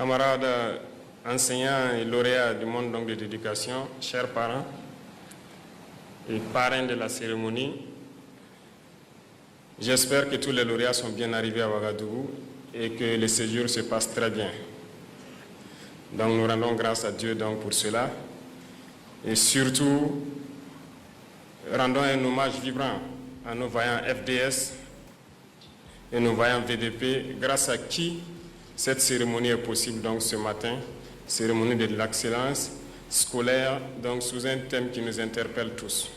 Camarades enseignants et lauréats du monde donc, de l'éducation, chers parents et parrains de la cérémonie, j'espère que tous les lauréats sont bien arrivés à Ouagadougou et que le séjour se passe très bien. Donc nous rendons grâce à Dieu donc, pour cela et surtout rendons un hommage vibrant à nos vaillants FDS et nos vaillants VDP, grâce à qui cette cérémonie est possible donc ce matin, cérémonie de l'excellence scolaire, donc sous un thème qui nous interpelle tous.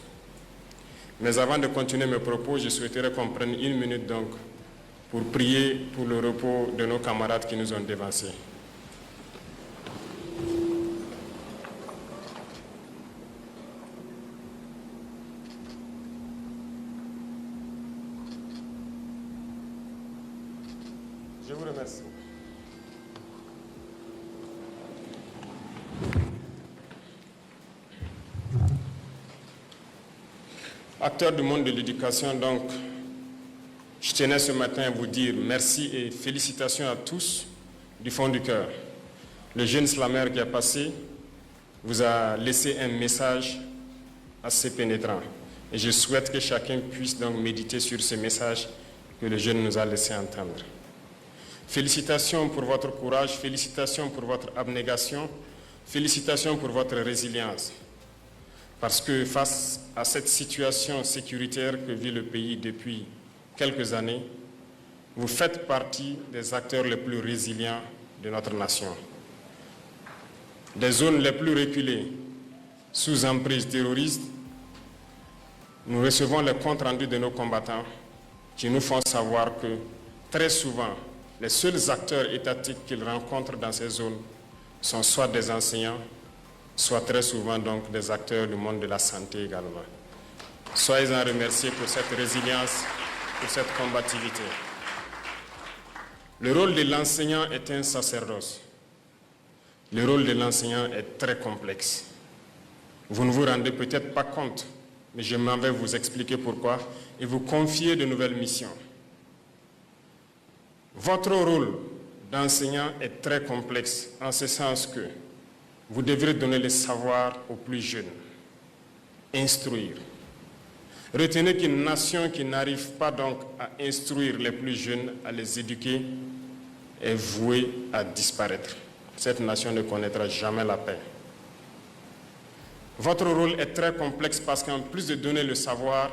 Mais avant de continuer mes propos, je souhaiterais qu'on prenne une minute donc pour prier pour le repos de nos camarades qui nous ont dévancés. Je vous remercie. Acteurs du monde de l'éducation, donc, je tenais ce matin à vous dire merci et félicitations à tous du fond du cœur. Le jeune slammer qui a passé vous a laissé un message assez pénétrant. Et je souhaite que chacun puisse donc méditer sur ce message que le jeune nous a laissé entendre. Félicitations pour votre courage, félicitations pour votre abnégation, félicitations pour votre résilience. Parce que face à cette situation sécuritaire que vit le pays depuis quelques années, vous faites partie des acteurs les plus résilients de notre nation. Des zones les plus reculées, sous emprise terroriste, nous recevons les comptes rendus de nos combattants qui nous font savoir que très souvent, les seuls acteurs étatiques qu'ils rencontrent dans ces zones sont soit des enseignants, soit très souvent donc des acteurs du monde de la santé également. Soyez-en remerciés pour cette résilience, pour cette combativité. Le rôle de l'enseignant est un sacerdoce. Le rôle de l'enseignant est très complexe. Vous ne vous rendez peut-être pas compte, mais je m'en vais vous expliquer pourquoi et vous confier de nouvelles missions. Votre rôle d'enseignant est très complexe en ce sens que vous devrez donner le savoir aux plus jeunes, instruire. Retenez qu'une nation qui n'arrive pas donc à instruire les plus jeunes, à les éduquer, est vouée à disparaître. Cette nation ne connaîtra jamais la paix. Votre rôle est très complexe parce qu'en plus de donner le savoir,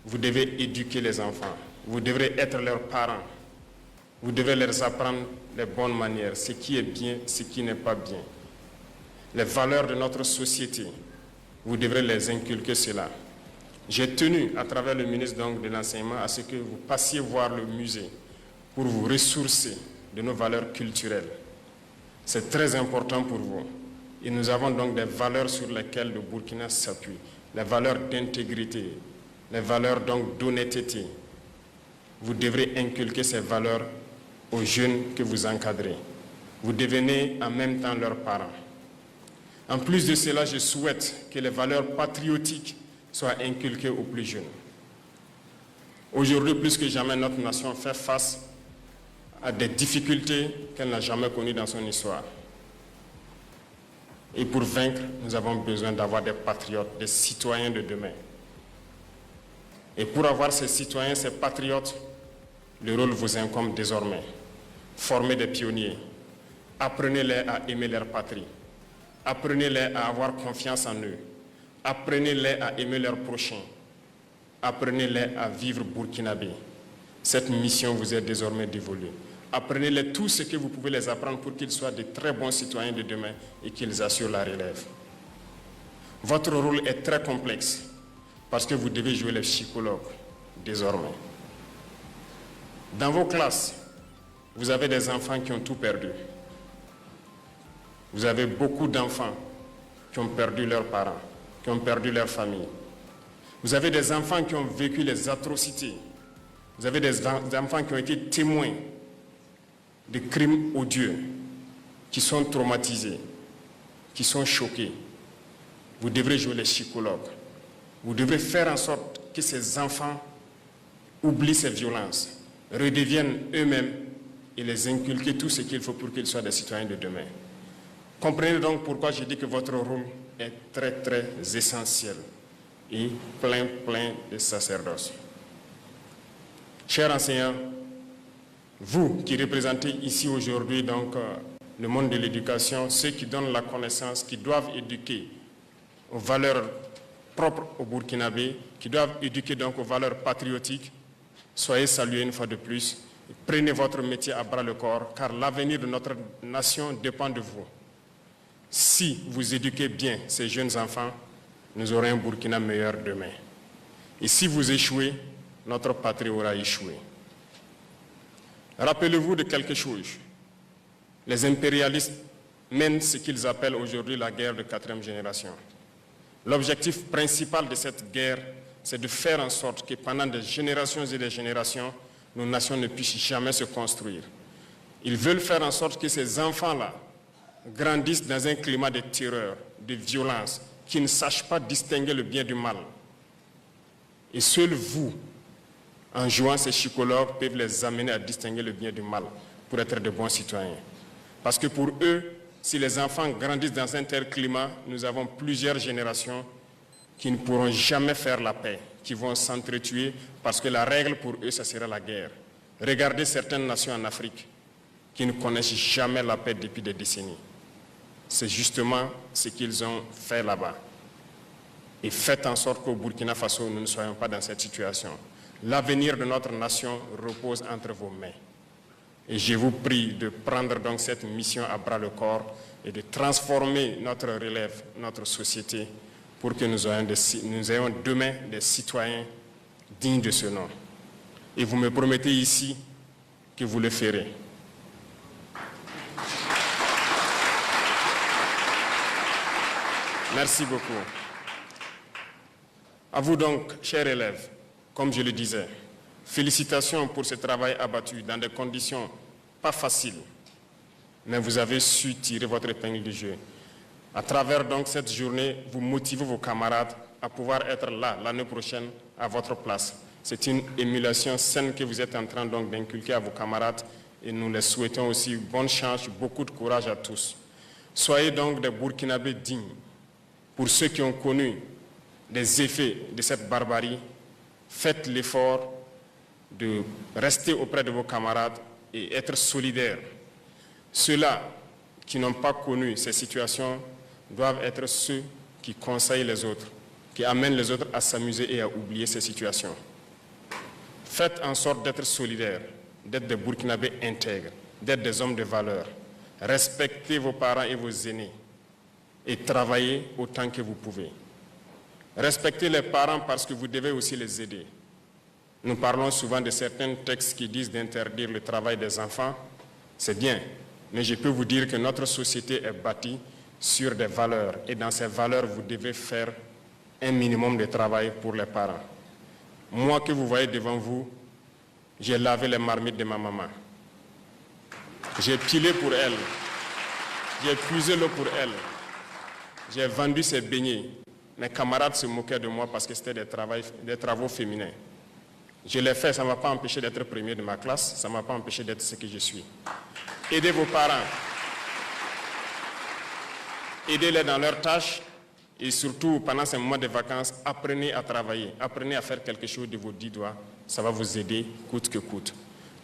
vous devez éduquer les enfants. Vous devrez être leurs parents. Vous devez leur apprendre les bonnes manières, ce qui est bien, ce qui n'est pas bien. Les valeurs de notre société, vous devrez les inculquer cela. J'ai tenu, à travers le ministre donc, de l'Enseignement, à ce que vous passiez voir le musée pour vous ressourcer de nos valeurs culturelles. C'est très important pour vous. Et nous avons donc des valeurs sur lesquelles le Burkina s'appuie. Les valeurs d'intégrité, les valeurs donc d'honnêteté. Vous devrez inculquer ces valeurs aux jeunes que vous encadrez. Vous devenez en même temps leurs parents. En plus de cela, je souhaite que les valeurs patriotiques soient inculquées aux plus jeunes. Aujourd'hui, plus que jamais, notre nation fait face à des difficultés qu'elle n'a jamais connues dans son histoire. Et pour vaincre, nous avons besoin d'avoir des patriotes, des citoyens de demain. Et pour avoir ces citoyens, ces patriotes, le rôle vous incombe désormais. Formez des pionniers. Apprenez-les à aimer leur patrie. Apprenez-les à avoir confiance en eux. Apprenez-les à aimer leurs prochains. Apprenez-les à vivre burkinabé. Cette mission vous est désormais dévolue. Apprenez-les tout ce que vous pouvez les apprendre pour qu'ils soient de très bons citoyens de demain et qu'ils assurent la relève. Votre rôle est très complexe parce que vous devez jouer les psychologues désormais. Dans vos classes, vous avez des enfants qui ont tout perdu. Vous avez beaucoup d'enfants qui ont perdu leurs parents, qui ont perdu leur famille. Vous avez des enfants qui ont vécu les atrocités. Vous avez des enfants qui ont été témoins de crimes odieux, qui sont traumatisés, qui sont choqués. Vous devrez jouer les psychologues. Vous devrez faire en sorte que ces enfants oublient ces violences, redeviennent eux-mêmes et les inculquer tout ce qu'il faut pour qu'ils soient des citoyens de demain. Comprenez donc pourquoi je dis que votre rôle est très, très essentiel et plein de sacerdoce. Chers enseignants, vous qui représentez ici aujourd'hui donc le monde de l'éducation, ceux qui donnent la connaissance, qui doivent éduquer aux valeurs propres au Burkinabé, qui doivent éduquer donc aux valeurs patriotiques, soyez salués une fois de plus. Prenez votre métier à bras le corps, car l'avenir de notre nation dépend de vous. Si vous éduquez bien ces jeunes enfants, nous aurons un Burkina meilleur demain. Et si vous échouez, notre patrie aura échoué. Rappelez-vous de quelque chose. Les impérialistes mènent ce qu'ils appellent aujourd'hui la guerre de 4e génération. L'objectif principal de cette guerre, c'est de faire en sorte que pendant des générations et des générations, nos nations ne puissent jamais se construire. Ils veulent faire en sorte que ces enfants-là grandissent dans un climat de terreur, de violence, qui ne sachent pas distinguer le bien du mal. Et seuls vous, en jouant ces psychologues, peuvent les amener à distinguer le bien du mal pour être de bons citoyens. Parce que pour eux, si les enfants grandissent dans un tel climat, nous avons plusieurs générations qui ne pourront jamais faire la paix, qui vont s'entretuer parce que la règle pour eux, ça sera la guerre. Regardez certaines nations en Afrique qui ne connaissent jamais la paix depuis des décennies. C'est justement ce qu'ils ont fait là-bas. Et faites en sorte qu'au Burkina Faso, nous ne soyons pas dans cette situation. L'avenir de notre nation repose entre vos mains. Et je vous prie de prendre donc cette mission à bras le corps et de transformer notre relève, notre société, pour que nous ayons demain des citoyens dignes de ce nom. Et vous me promettez ici que vous le ferez. Merci beaucoup. À vous donc, chers élèves, comme je le disais, félicitations pour ce travail abattu dans des conditions pas faciles, mais vous avez su tirer votre épingle du jeu. À travers donc cette journée, vous motivez vos camarades à pouvoir être là l'année prochaine à votre place. C'est une émulation saine que vous êtes en train donc d'inculquer à vos camarades et nous les souhaitons aussi bonne chance, beaucoup de courage à tous. Soyez donc des Burkinabés dignes. Pour ceux qui ont connu les effets de cette barbarie, faites l'effort de rester auprès de vos camarades et être solidaires. Ceux-là qui n'ont pas connu ces situations doivent être ceux qui conseillent les autres, qui amènent les autres à s'amuser et à oublier ces situations. Faites en sorte d'être solidaires, d'être des Burkinabés intègres, d'être des hommes de valeur. Respectez vos parents et vos aînés et travaillez autant que vous pouvez. Respectez les parents parce que vous devez aussi les aider. Nous parlons souvent de certains textes qui disent d'interdire le travail des enfants. C'est bien, mais je peux vous dire que notre société est bâtie sur des valeurs. Et dans ces valeurs, vous devez faire un minimum de travail pour les parents. Moi que vous voyez devant vous, j'ai lavé les marmites de ma maman. J'ai pilé pour elle. J'ai puisé l'eau pour elle. J'ai vendu ses beignets. Mes camarades se moquaient de moi parce que c'était des travaux féminins. Je l'ai fait, ça ne m'a pas empêché d'être premier de ma classe, ça ne m'a pas empêché d'être ce que je suis. Aidez vos parents. Aidez-les dans leurs tâches et surtout, pendant ces moments de vacances, apprenez à travailler, apprenez à faire quelque chose de vos 10 doigts. Ça va vous aider coûte que coûte.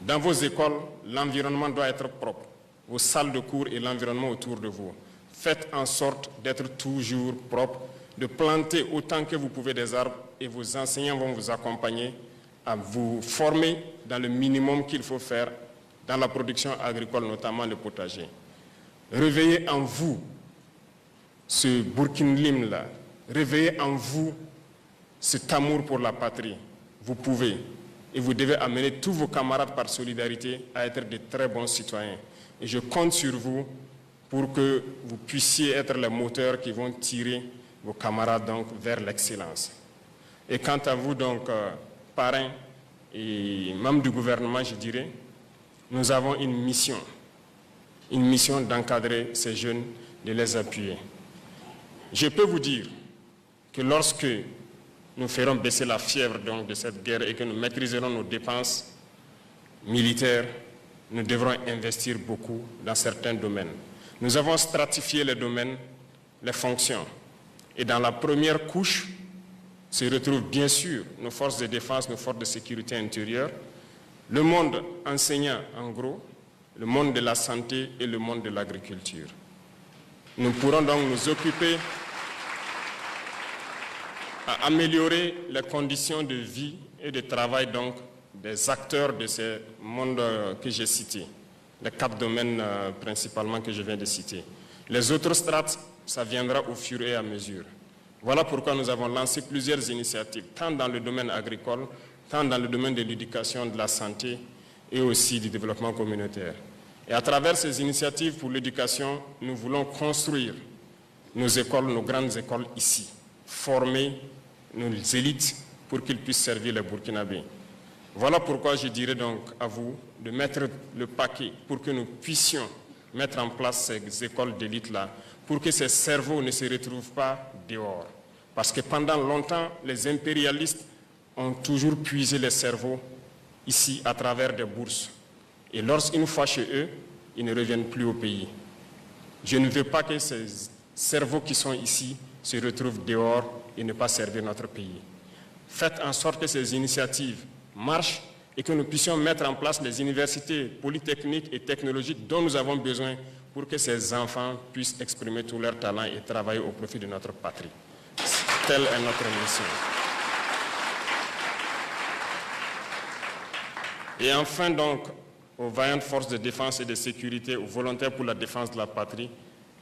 Dans vos écoles, l'environnement doit être propre. Vos salles de cours et l'environnement autour de vous. Faites en sorte d'être toujours propre, de planter autant que vous pouvez des arbres et vos enseignants vont vous accompagner à vous former dans le minimum qu'il faut faire dans la production agricole, notamment le potager. Réveillez en vous ce Burkinlim-là. Réveillez en vous cet amour pour la patrie. Vous pouvez et vous devez amener tous vos camarades par solidarité à être de très bons citoyens. Et je compte sur vous pour que vous puissiez être les moteurs qui vont tirer vos camarades donc vers l'excellence. Et quant à vous donc, parrains et membres du gouvernement, je dirais, nous avons une mission d'encadrer ces jeunes, de les appuyer. Je peux vous dire que lorsque nous ferons baisser la fièvre donc, de cette guerre et que nous maîtriserons nos dépenses militaires, nous devrons investir beaucoup dans certains domaines. Nous avons stratifié les domaines, les fonctions. Et dans la première couche se retrouvent bien sûr nos forces de défense, nos forces de sécurité intérieure, le monde enseignant en gros, le monde de la santé et le monde de l'agriculture. Nous pourrons donc nous occuper à améliorer les conditions de vie et de travail donc, des acteurs de ces mondes que j'ai cités, les 4 domaines principalement que je viens de citer. Les autres strates, ça viendra au fur et à mesure. Voilà pourquoi nous avons lancé plusieurs initiatives, tant dans le domaine agricole, tant dans le domaine de l'éducation, de la santé et aussi du développement communautaire. Et à travers ces initiatives pour l'éducation, nous voulons construire nos écoles, nos grandes écoles ici, former nos élites pour qu'ils puissent servir les Burkinabés. Voilà pourquoi je dirais donc à vous de mettre le paquet pour que nous puissions mettre en place ces écoles d'élite-là, pour que ces cerveaux ne se retrouvent pas dehors. Parce que pendant longtemps, les impérialistes ont toujours puisé les cerveaux ici à travers des bourses. Et lorsqu'une fois chez eux, ils ne reviennent plus au pays. Je ne veux pas que ces cerveaux qui sont ici se retrouvent dehors et ne pas servir notre pays. Faites en sorte que ces initiatives marchent et que nous puissions mettre en place les universités polytechniques et technologiques dont nous avons besoin pour que ces enfants puissent exprimer tous leurs talents et travailler au profit de notre patrie. Telle est notre mission. Et enfin donc, aux vaillantes forces de défense et de sécurité, aux volontaires pour la défense de la patrie,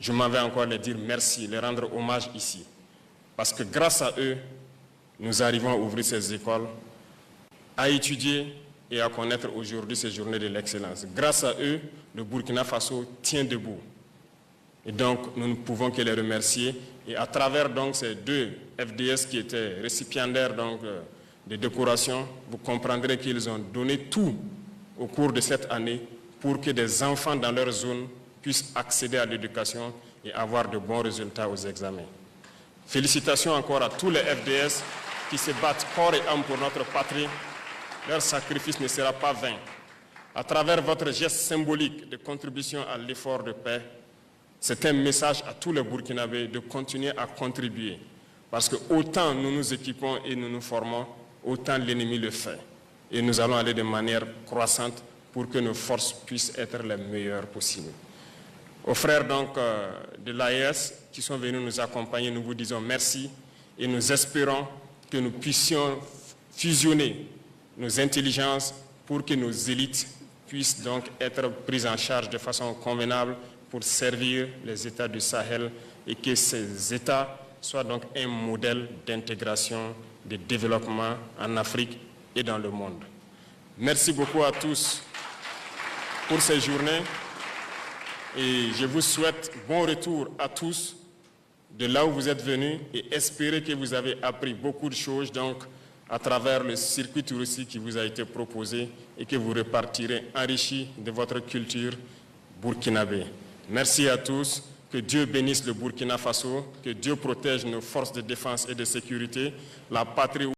je m'en vais encore les dire merci, les rendre hommage ici. Parce que grâce à eux, nous arrivons à ouvrir ces écoles, à étudier et à connaître aujourd'hui ces journées de l'excellence. Grâce à eux, le Burkina Faso tient debout. Et donc, nous ne pouvons que les remercier. Et à travers donc, ces 2 FDS qui étaient récipiendaires donc, de décorations, vous comprendrez qu'ils ont donné tout au cours de cette année pour que des enfants dans leur zone puissent accéder à l'éducation et avoir de bons résultats aux examens. Félicitations encore à tous les FDS qui se battent corps et âme pour notre patrie. Leur sacrifice ne sera pas vain. À travers votre geste symbolique de contribution à l'effort de paix, c'est un message à tous les Burkinabés de continuer à contribuer. Parce que autant nous nous équipons et nous nous formons, autant l'ennemi le fait. Et nous allons aller de manière croissante pour que nos forces puissent être les meilleures possibles. Aux frères donc de l'AES qui sont venus nous accompagner, nous vous disons merci et nous espérons que nous puissions fusionner nos intelligences pour que nos élites puissent donc être prises en charge de façon convenable pour servir les États du Sahel et que ces États soient donc un modèle d'intégration, de développement en Afrique et dans le monde. Merci beaucoup à tous pour ces journées et je vous souhaite bon retour à tous de là où vous êtes venus et espérez que vous avez appris beaucoup de choses donc à travers le circuit touristique qui vous a été proposé et que vous repartirez enrichi de votre culture burkinabé. Merci à tous, que Dieu bénisse le Burkina Faso, que Dieu protège nos forces de défense et de sécurité, la patrie